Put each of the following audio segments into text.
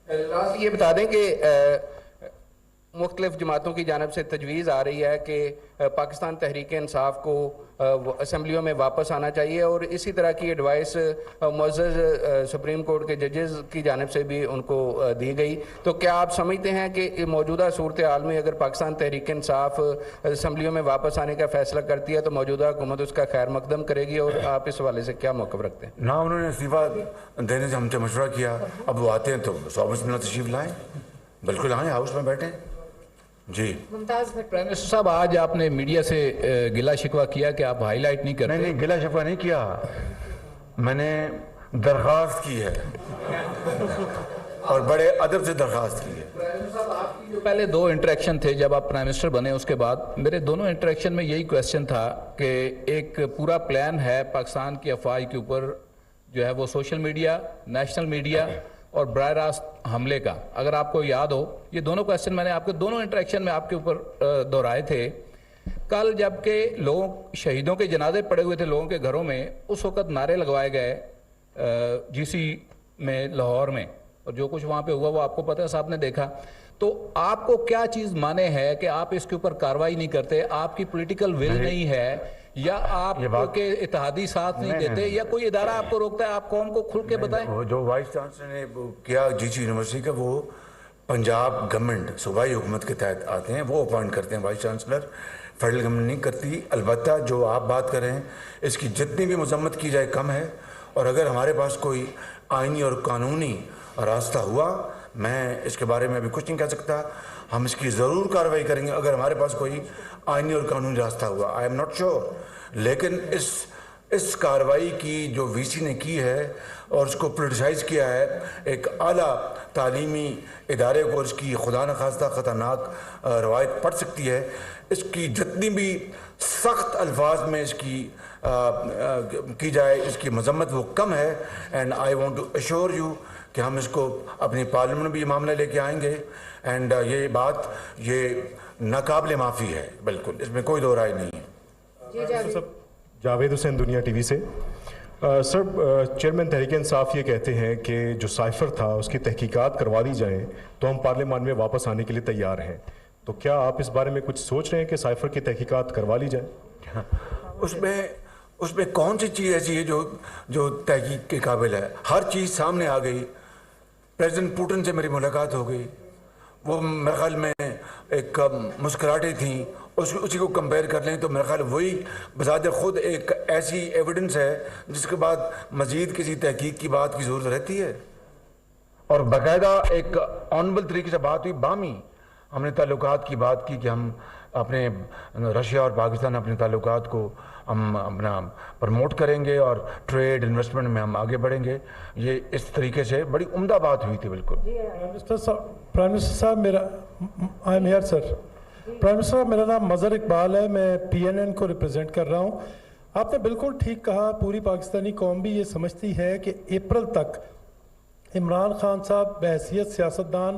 Last یہ بتا دیں کہ مختلف جماعتوں کی جانب سے تجویز آ رہی ہے کہ پاکستان تحریک انصاف کو اسمبلیوں میں واپس آنا چاہیے، اور اسی طرح کی ایڈوائس معزز سپریم کورٹ کے ججز کی جانب سے بھی ان کو دی گئی. تو کیا آپ سمجھتے ہیں کہ موجودہ صورتحال میں اگر پاکستان تحریک انصاف اسمبلیوں میں واپس آنے کا فیصلہ کرتی ہے تو موجودہ حکومت اس کا خیر مقدم کرے گی، اور آپ اس حوالے سے کیا موقف رکھتے ہیں؟ نہ انہوں نے استعفیٰ دینے سے ہم سے مشورہ کیا، اب وہ آتے ہیں تو صحبت میں تشریف لائیں، بالکل آئیں، ہاؤس میں بیٹھیں. جی ممتاز پرائم منسٹر صاحب، آج آپ نے میڈیا سے گلہ شکوہ کیا کہ آپ ہائی لائٹ نہیں کرتے. نہیں گلہ شکوہ نہیں کیا، میں نے درخواست کی ہے اور بڑے ادب سے درخواست کی ہے. پہلے 2 انٹریکشن تھے جب آپ پرائم منسٹر بنے، اس کے بعد میرے دونوں انٹریکشن میں یہی کویسچن تھا کہ ایک پورا پلان ہے پاکستان کی افواج کے اوپر جو ہے وہ سوشل میڈیا، نیشنل میڈیا اور براہ راست حملے کا. اگر آپ کو یاد ہو، یہ دونوں کویسچن میں نے آپ کے دونوں انٹریکشن میں آپ کے اوپر دہرائے تھے. کل جب کہ لوگوں شہیدوں کے جنازے پڑے ہوئے تھے لوگوں کے گھروں میں، اس وقت نعرے لگوائے گئے جی سی میں، لاہور میں، اور جو کچھ وہاں پہ ہوا وہ آپ کو پتہ ہے، صاحب نے دیکھا. تو آپ کو کیا چیز مانے ہے کہ آپ اس کے اوپر کارروائی نہیں کرتے؟ آپ کی پولیٹیکل ول نہیں ہے، یا آپ کے اتحادی ساتھ نہیں دیتے، یا کوئی ادارہ آپ کو روکتا ہے؟ آپ قوم کو کھل کے بتائیں. جو وائس چانسلر نے کیا جی سی یونیورسٹی کا، وہ پنجاب گورنمنٹ صوبائی حکومت کے تحت آتے ہیں، وہ اپوائنٹ کرتے ہیں وائس چانسلر، فیڈرل گورنمنٹ نہیں کرتی. البتہ جو آپ بات کر رہے ہیں اس کی جتنی بھی مذمت کی جائے کم ہے، اور اگر ہمارے پاس کوئی آئینی اور قانونی راستہ ہوا، میں اس کے بارے میں ابھی کچھ نہیں کہہ سکتا، ہم اس کی ضرور کارروائی کریں گے اگر ہمارے پاس کوئی آئینی اور قانونی راستہ ہوا. آئی ایم ناٹ شیور، لیکن اس کارروائی کی جو وی سی نے کی ہے اور اس کو پولیٹیسائز کیا ہے ایک اعلیٰ تعلیمی ادارے کو، اس کی خدا نخواستہ خطرناک روایت پڑ سکتی ہے. اس کی جتنی بھی سخت الفاظ میں اس کی جائے، اس کی مذمت وہ کم ہے. And I want to assure you کہ ہم اس کو اپنی پارلیمنٹ میں بھی یہ معاملہ لے کے آئیں گے. اینڈ یہ بات یہ ناقابل معافی ہے، بالکل اس میں کوئی دو رائے نہیں ہے. جاوید حسین، دنیا ٹی وی سے. سر، چیئرمین تحریک انصاف یہ کہتے ہیں کہ جو سائفر تھا اس کی تحقیقات کروا دی جائیں تو ہم پارلیمان میں واپس آنے کے لیے تیار ہیں. تو کیا آپ اس بارے میں کچھ سوچ رہے ہیں کہ سائفر کی تحقیقات کروا لی جائیں؟ اس میں کون سی چیز ایسی ہے جو تحقیق کے قابل ہے؟ ہر چیز سامنے آ گئی. پریزیڈنٹ پوٹن سے میری ملاقات ہو گئی، وہ میرے خیال میں ایک مسکراہٹیں تھیں، اسی کو کمپیئر کر لیں تو میرے خیال وہی بذات خود ایک ایسی ایویڈنس ہے جس کے بعد مزید کسی تحقیق کی بات کی ضرورت رہتی ہے. اور باقاعدہ ایک آنریبل طریقے سے بات ہوئی، باہمی ہم نے تعلقات کی بات کی کہ ہم اپنے رشیا اور پاکستان اپنے تعلقات کو ہم اپنا پروموٹ کریں گے اور ٹریڈ انویسٹمنٹ میں ہم آگے بڑھیں گے. یہ اس طریقے سے بڑی عمدہ بات ہوئی تھی. بالکل. پرائم منسٹر صاحب، I am here sir. Prime minister, میرا نام مظہر اقبال ہے، میں پی این این کو ریپرزینٹ کر رہا ہوں. آپ نے بالکل ٹھیک کہا، پوری پاکستانی قوم بھی یہ سمجھتی ہے کہ اپریل تک عمران خان صاحب بحیثیت سیاستدان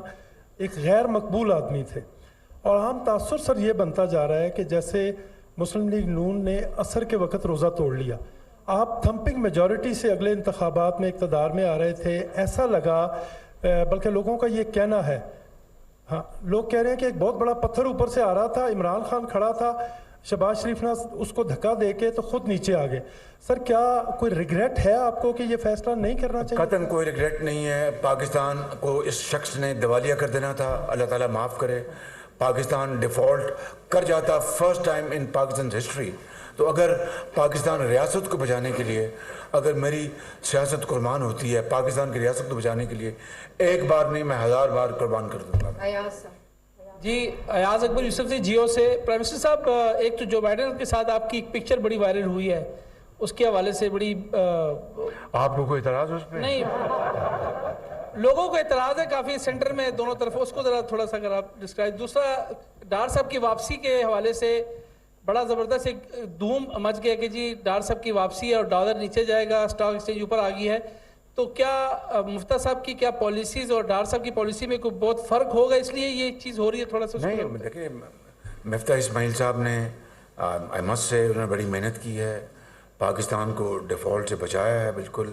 ایک غیر مقبول آدمی تھے، اور عام تاثر سر یہ بنتا جا رہا ہے کہ جیسے مسلم لیگ نون نے عصر کے وقت روزہ توڑ لیا. آپ تھمپنگ میجورٹی سے اگلے انتخابات میں اقتدار میں آ رہے تھے، ایسا لگا، بلکہ لوگوں کا یہ کہنا ہے، ہاں لوگ کہہ رہے ہیں کہ ایک بہت بڑا پتھر اوپر سے آ رہا تھا، عمران خان کھڑا تھا، شہباز شریف نے اس کو دھکا دے کے تو خود نیچے آ گئے. سر، کیا کوئی ریگریٹ ہے آپ کو کہ یہ فیصلہ نہیں کرنا چاہیے؟ قطعاً کوئی ریگریٹ نہیں ہے. پاکستان کو اس شخص نے دیوالیہ کر دینا تھا، اللہ تعالیٰ معاف کرے. پاکستان ڈیفالٹ کر جاتا فرسٹ ٹائم ان پاکستان ہسٹری. تو اگر پاکستان ریاست کو بچانے کے لیے، اگر میری سیاست قربان ہوتی ہے پاکستان کی ریاست کو بچانے کے لیے، ایک بار نہیں میں 1000 بار قربان کر دوں گا. جی، ایاز اکبر یوسف سے جیو سے. پرائم منسٹر صاحب، ایک تو جو بائیڈن کے ساتھ آپ کی ایک پکچر بڑی وائرل ہوئی ہے، اس کے حوالے سے بڑی آپ کو کوئی اعتراض اس پہ؟ نہیں، لوگوں کو اعتراض ہے کافی سینٹر میں دونوں طرف، اس کو ذرا تھوڑا سا اگر آپ ڈسکرائب. دوسرا، ڈار صاحب کی واپسی کے حوالے سے بڑا زبردست ایک دھوم مچ گیا کہ جی ڈار صاحب کی واپسی ہے اور ڈالر نیچے جائے گا، اسٹاک ایکسچینج اوپر آ گئی ہے. تو کیا مفتیٰ صاحب کی کیا پالیسیز اور ڈار صاحب کی پالیسی میں کوئی بہت فرق ہوگا، اس لیے یہ چیز ہو رہی ہے تھوڑا سا؟ نہیں، دیکھیں، مفتیٰ اسماعیل صاحب نے آئی مسٹ سے انہوں نے بڑی محنت کی ہے، پاکستان کو ڈیفالٹ سے بچایا ہے. بالکل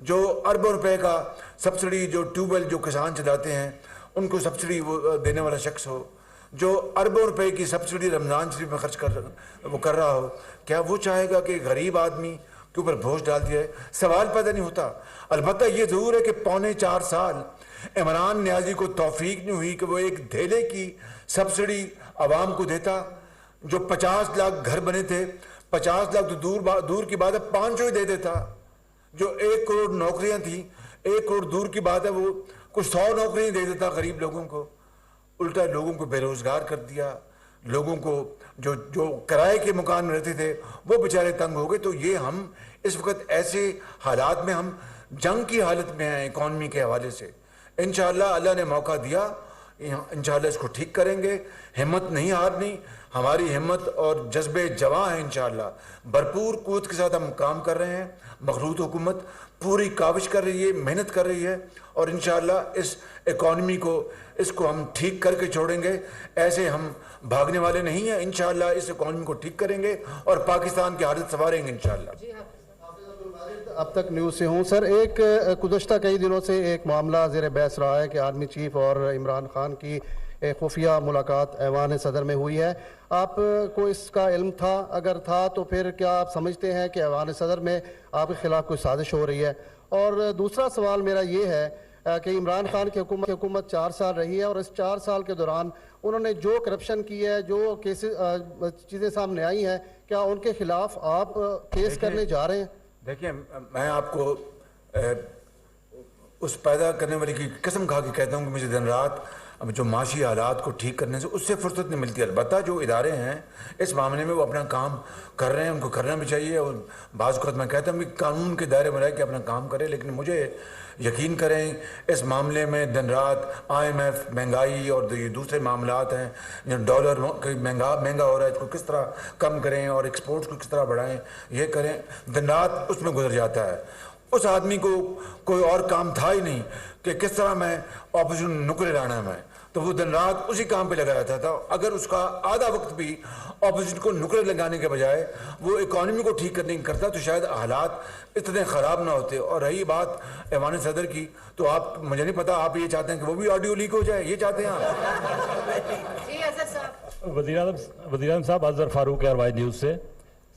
جو اربوں روپے کا سبسڈی جو ٹیوب ویل جو کسان چلاتے ہیں ان کو سبسڈی وہ دینے والا شخص ہو, جو اربوں روپے کی سبسڈی رمضان شریف میں خرچ کر رہا ہو, کیا وہ چاہے گا کہ غریب آدمی کے اوپر بوجھ ڈال دیا ہے؟ سوال پیدا نہیں ہوتا. البتہ یہ ضرور ہے کہ 4.25 سال عمران نیازی کو توفیق نہیں ہوئی کہ وہ ایک دھیلے کی سبسڈی عوام کو دیتا. جو 50 لاکھ گھر بنے تھے, 50 لاکھ تو دور کی بات ہے 500 ہی دے دیتا. جو 1 کروڑ نوکریاں تھیں, 1 کروڑ دور کی بات ہے وہ کچھ 100 نوکریاں دے دیتا غریب لوگوں کو. الٹا لوگوں کو بے روزگار کر دیا. لوگوں کو جو کرائے کے مکان میں رہتے تھے وہ بیچارے تنگ ہو گئے. تو یہ ہم اس وقت ایسے حالات میں ہم جنگ کی حالت میں ہیں اکانومی کے حوالے سے. انشاءاللہ اللہ نے موقع دیا, انشاءاللہ اس کو ٹھیک کریں گے. ہمت نہیں ہارنی, ہماری ہمت اور جذبے جواں ہیں. انشاءاللہ بھرپور قوت کے ساتھ ہم کام کر رہے ہیں. مخلوط حکومت پوری کاوش کر رہی ہے, محنت کر رہی ہے, اور انشاءاللہ اس اکانومی کو اس کو ہم ٹھیک کر کے چھوڑیں گے. ایسے ہم بھاگنے والے نہیں ہیں. انشاءاللہ اس اکانومی کو ٹھیک کریں گے اور پاکستان کی حالت سنواریں گے انشاءاللہ. اب تک نیوز سے ہوں سر. ایک گزشتہ کئی دنوں سے ایک معاملہ زیر بحث رہا ہے کہ آرمی چیف اور عمران خان کی خفیہ ملاقات ایوان صدر میں ہوئی ہے. آپ کو اس کا علم تھا؟ اگر تھا تو پھر کیا آپ سمجھتے ہیں کہ ایوان صدر میں آپ کے خلاف کوئی سازش ہو رہی ہے؟ اور دوسرا سوال میرا یہ ہے کہ عمران خان کی حکومت 4 سال رہی ہے, اور اس 4 سال کے دوران انہوں نے جو کرپشن کی ہے, جو چیزیں سامنے آئی ہیں, کیا ان کے خلاف آپ کیس کرنے جا رہے ہیں؟ دیکھیں, میں آپ کو اس پیدا کرنے والے کی قسم کھا کے کہتا ہوں کہ مجھے دن رات اب جو معاشی حالات کو ٹھیک کرنے سے اس سے فرصت نہیں ملتی. البتہ جو ادارے ہیں اس معاملے میں وہ اپنا کام کر رہے ہیں, ان کو کرنا بھی چاہیے. اور بعض اوقات میں کہتا ہوں کہ قانون کے دائرے میں رہ کے اپنا کام کرے, لیکن مجھے یقین کریں اس معاملے میں دن رات IMF, مہنگائی اور یہ دوسرے معاملات ہیں, ڈالر مہنگا ہو رہا ہے, اس کو کس طرح کم کریں اور ایکسپورٹس کو کس طرح بڑھائیں, یہ کریں. دن رات اس میں گزر جاتا ہے. اس آدمی کو کوئی اور کام تھا ہی نہیں کہ کس طرح میں اپوزیشن نکرے لانا ہے میں, تو وہ دن رات اسی کام پہ لگا رہتا تھا. اگر اس کا آدھا وقت بھی اپوزیشن کو نکرے لگانے کے بجائے وہ اکانومی کو ٹھیک کرنے کی کرتا تو شاید حالات اتنے خراب نہ ہوتے. اور رہی بات ایوان صدر کی, تو آپ مجھے نہیں پتا آپ یہ چاہتے ہیں کہ وہ بھی آڈیو لیک ہو جائے, یہ چاہتے ہیں آپ؟ وزیر اعظم صاحب, اظہر فاروق ہے RY نیوز سے.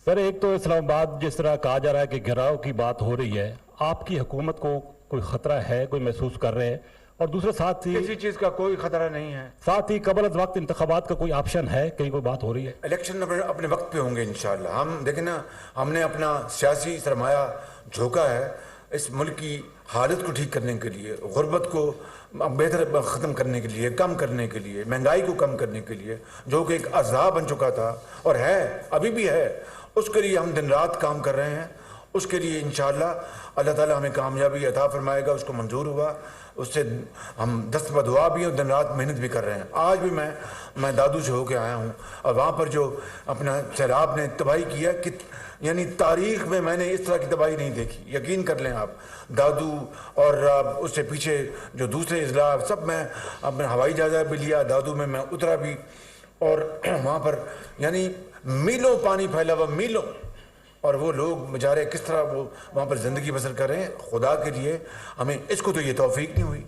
سر, ایک تو اسلام آباد جس طرح کہا جا رہا ہے کہ گھیراؤ کی بات ہو رہی ہے, آپ کی حکومت کو کوئی خطرہ ہے, کوئی محسوس کر رہے ہیں؟ اور دوسرے ساتھ ہی کسی چیز کا کوئی خطرہ نہیں ہے. ساتھ ہی قبل از وقت انتخابات کا کوئی آپشن ہے, کہیں کوئی بات ہو رہی ہے؟ الیکشن اپنے وقت پہ ہوں گے انشاءاللہ. ہم دیکھیں نا, ہم نے اپنا سیاسی سرمایہ جھونکا ہے اس ملک کی حالت کو ٹھیک کرنے کے لیے, غربت کو بہتر ختم کرنے کے لیے, کم کرنے کے لیے, مہنگائی کو کم کرنے کے لیے, جو کہ ایک عذاب بن چکا تھا اور ہے, ابھی بھی ہے. اس کے لیے ہم دن رات کام کر رہے ہیں. اس کے لیے انشاءاللہ اللہ تعالیٰ ہمیں کامیابی عطا فرمائے گا. اس کو منظور ہوا, اس سے ہم دست بدعا بھی ہیں, دن رات محنت بھی کر رہے ہیں. آج بھی میں دادو سے ہو کے آیا ہوں, اور وہاں پر جو اپنا سیلاب نے تباہی کیا, کہ یعنی تاریخ میں نے اس طرح کی تباہی نہیں دیکھی. یقین کر لیں آپ. دادو اور اس سے پیچھے جو دوسرے اضلاع سب, میں اپنا ہوائی جہاز بھی لیا, دادو میں اترا بھی, اور وہاں پر یعنی میلوں پانی پھیلا ہوا, میلوں. اور وہ لوگ بیچارے کس طرح وہ وہاں پر زندگی بسر کر رہے ہیں. خدا کے لیے ہمیں اس کو تو یہ توفیق نہیں ہوئی.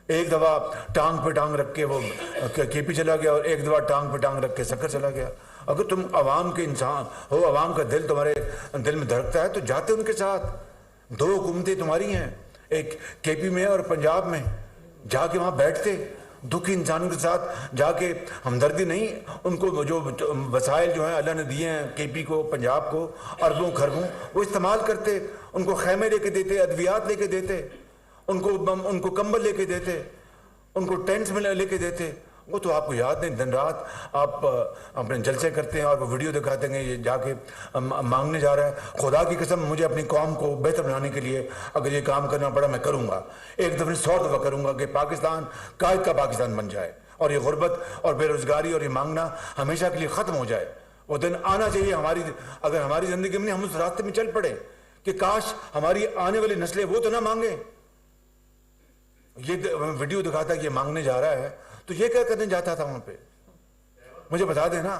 ایک دفعہ ٹانگ پہ ٹانگ رکھ کے وہ KP چلا گیا, اور ایک دفعہ ٹانگ پہ ٹانگ رکھ کے سکر چلا گیا. اگر تم عوام کے انسان ہو, عوام کا دل تمہارے دل میں دھڑکتا ہے, تو جاتے ان کے ساتھ. 2 حکومتیں تمہاری ہیں, ایک KP میں اور پنجاب میں, جا کے وہاں بیٹھتے دکھی انسانوں کے ساتھ, جا کے ہمدردی نہیں, ان کو جو وسائل جو ہیں اللہ نے دیے ہیں KP کو, پنجاب کو, اربوں خربوں, وہ استعمال کرتے. ان کو خیمے لے کے دیتے, ادویات لے کے دیتے, ان کو کمبل لے کے دیتے, ان کو ٹینٹس میں لے کے دیتے. وہ تو آپ کو یاد نہیں. دن رات آپ اپنے جلسے کرتے ہیں اور وہ ویڈیو دکھاتے ہیں یہ جا کے مانگنے جا رہا ہے. خدا کی قسم, مجھے اپنی قوم کو بہتر بنانے کے لیے اگر یہ کام کرنا پڑا میں کروں گا. ایک دفعہ 100 دفعہ کروں گا کہ پاکستان قائد کا پاکستان بن جائے, اور یہ غربت اور بے روزگاری اور یہ مانگنا ہمیشہ کے لیے ختم ہو جائے. وہ دن آنا چاہیے اگر ہماری زندگی میں ہم اس راستے میں چل پڑے کہ کاش ہماری آنے والی نسلیں وہ تو نہ مانگیں. یہ ویڈیو دکھاتا کہ یہ مانگنے جا رہا ہے, تو یہ کیا کرنے جاتا تھا وہاں پہ؟ مجھے بتا دیں نا.